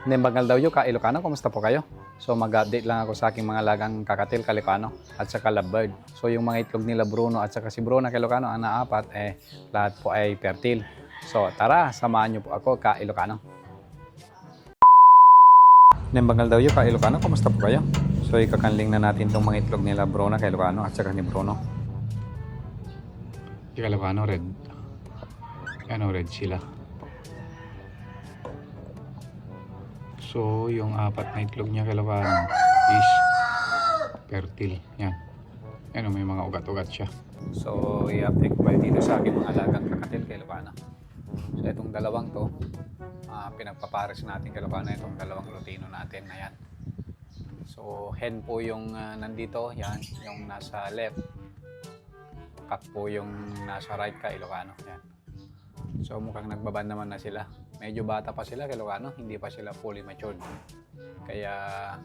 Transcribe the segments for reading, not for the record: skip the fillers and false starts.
Nembangal daw yung ka-Ilocano, kumusta po kayo? So mag-update lang ako sa aking mga lagang kakatil Kalicano at saka lovebird. So yung mga itlog nila Bruno at saka si Bruna Ilocano, ang naapat, lahat po ay fertile. So tara, samahan niyo po ako ka-Ilocano. Nembangal daw yung ka-Ilocano, kumusta po kayo? So ikakanling na natin itong mga itlog nila Bruna Ilocano at saka ni Bruno. Ilocano red. Ano red sila. So, yung apat na itlog niya Ilocano is fertile. Yan. Yan, may mga ugat-ugat siya. So, i-update ko kayo dito sa aking mga alagang kakatil Ilocano. So, itong dalawang to, pinagpapares natin Ilocano, itong dalawang lutino natin. Ayan. So, hen po yung nandito. Yan, yung nasa left. Cock po yung nasa right Ilocano. Yan. So, mukhang nagbaban naman na sila. Medyo bata pa sila Ilocano, hindi pa sila fully matured. Kaya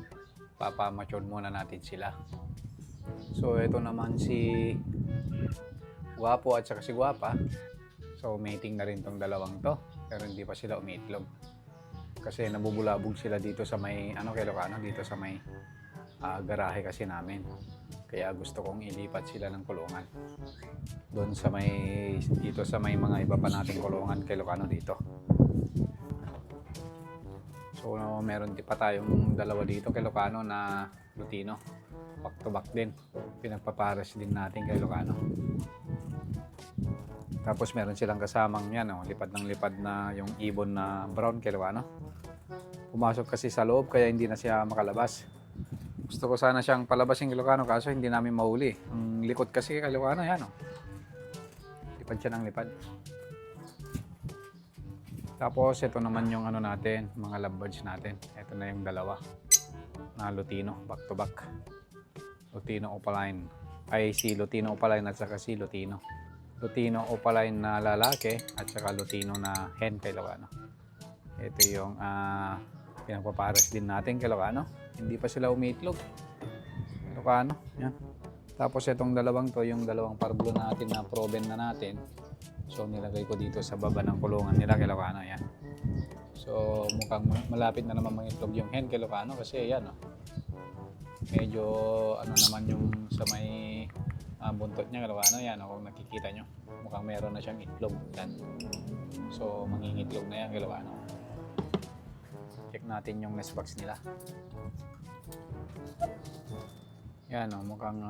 papa-matured muna natin sila. So ito naman si Guwapo at saka si Guwapa. So mating na rin tong dalawang to, pero hindi pa sila umiitlog. Kasi nabubulabog sila dito sa may Ilocano, dito sa may garahe kasi namin. Kaya gusto kong ilipat sila ng kulungan. Doon sa may dito sa may mga iba pa nating kulungan Ilocano dito. So meron din pa tayong dalawa dito Ilocano na lutino. Back to back din. Pinagpapares din natin Ilocano. Tapos meron silang kasamang yan, lipad ng lipad na yung ibon na brown Ilocano. Pumasok kasi sa loob kaya hindi na siya makalabas. Gusto ko sana siyang palabasin Ilocano kaso hindi namin mahuli. Ang likod kasi Ilocano yan. Lipad siya ng lipad. Tapos ito naman yung natin, mga lovebirds natin. Ito na yung dalawa na lutino, back to back. Lutino opaline. Ay si lutino opaline at saka si lutino. Lutino opaline na lalaki at saka lutino na hen Ilocano. Ito yung pinagpapares din natin Ilocano. Hindi pa sila umiitlog. Ilocano, yan. Tapos itong dalawang to, yung dalawang parblue natin na proven na natin. So nilagay ko dito sa baba ng kulungan nila Ilocano, yan. So mukhang malapit na naman mangitlog yung hen Ilocano kasi yan medyo naman yung sa may buntot niya Ilocano, yan kung nakikita nyo. Mukhang meron na siyang itlog. Yan. So mangingitlog na yan Ilocano. Check natin yung nest box nila. Yan mukhang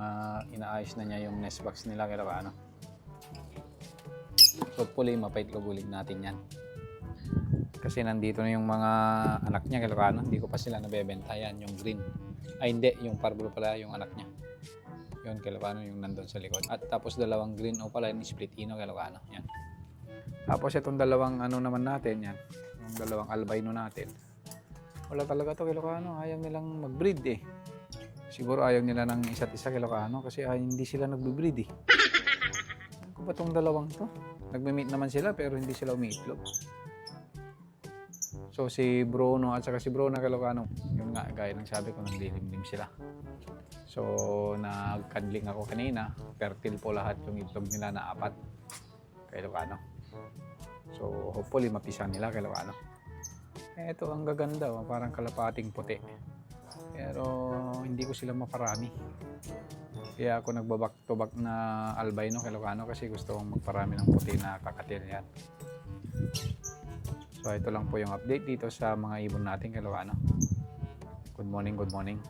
inaayos na niya yung nest box nila Ilocano. Hopefully mapaitlog ulit natin yan. Kasi nandito na yung mga anak niya Ilocano. Hindi ko pa sila nabebenta. Yan yung green. Ay hindi, yung parblo pala yung anak niya. Yun Ilocano yung nandun sa likod. At tapos dalawang green o pala yung split ino Ilocano. Yan. Tapos itong dalawang naman natin yan. Yung dalawang albino natin. Wala talaga to Ilocano. Ayaw nilang mag-breed Siguro ayaw nila ng isa't isa Ilocano kasi hindi sila nagbe-breed Ano ba itong dalawang to? Nagme-meet naman sila pero hindi sila umiitlog. So si Bruno at saka si Bruna Ilocano, yun nga gaya ng sabi ko, naglilimlim sila. So nagkadling ako kanina, fertile po lahat yung itlog nila na 4 Ilocano. So hopefully mapisan nila Ilocano. Ito ang gaganda, parang kalapating puti. Pero hindi ko sila maparami. Kaya ako nagbaback to back na albino Ilocano kasi gusto kong magparami ng puti na kakatil yan. So ito lang po yung update dito sa mga ibon natin Ilocano. Good morning, good morning.